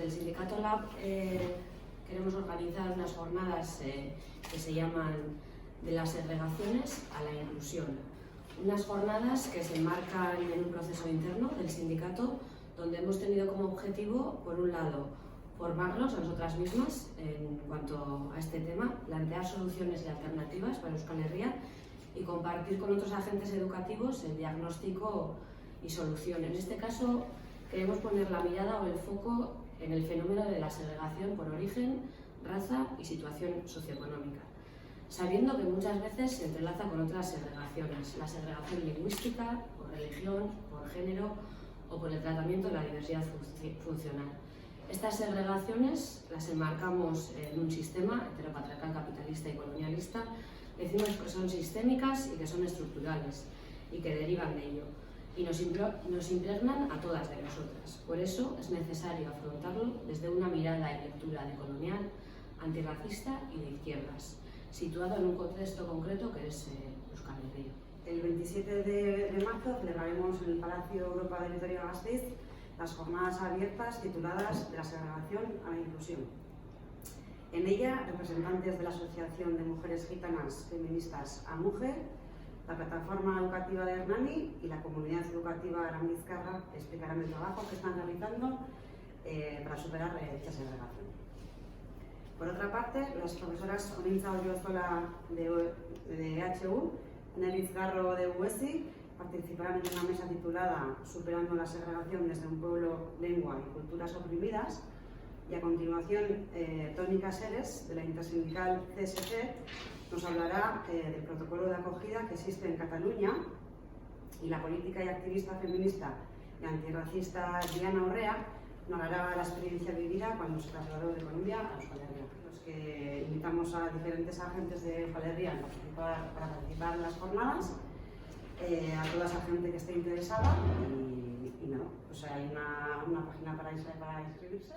Del Sindicato Lab queremos organizar unas jornadas que se llaman de las segregaciones a la inclusión. Unas jornadas que se enmarcan en un proceso interno del sindicato donde hemos tenido como objetivo, por un lado, formarnos a nosotras mismas en cuanto a este tema, plantear soluciones y alternativas para Euskal Herria y compartir con otros agentes educativos el diagnóstico y solución. En este caso, queremos poner la mirada o el foco en el fenómeno de la segregación por origen, raza y situación socioeconómica, sabiendo que muchas veces se entrelaza con otras segregaciones, la segregación lingüística, por religión, por género o por el tratamiento de la diversidad funcional. Estas segregaciones las enmarcamos en un sistema heteropatriarcal, capitalista y colonialista. Decimos que son sistémicas y que son estructurales y que derivan de ello y nos impregnan a todas de nosotras. Por eso es necesario afrontarlo desde una mirada y lectura decolonial, antirracista y de izquierdas, situado en un contexto concreto que es Euskal Herria. El 27 de marzo celebraremos en el Palacio Europa de Vitoria-Gasteiz las jornadas abiertas tituladas De la segregación a la inclusión. En ella, representantes de la Asociación de Mujeres Gitanas Feministas AMUGE, la Plataforma Educativa de Hernani y la Comunidad Educativa Aranguizkarra explicarán el trabajo que están realizando para superar esta segregación. Por otra parte, las profesoras Onintza Oriozola de EHU, Neliz Garro de UESI, participarán en una mesa titulada Superando la segregación desde un pueblo, lengua y culturas oprimidas. Y a continuación, Toni Caseres, de la intersindical CSC, nos hablará del protocolo de acogida que existe en Cataluña y la política y activista feminista y antirracista Diana Urrea narrará la experiencia vivida cuando se trasladó de Colombia a Euskal Herria. Los que invitamos a diferentes agentes de Euskal Herria para participar en las jornadas, a toda esa gente que esté interesada y nada, pues hay una página para inscribirse.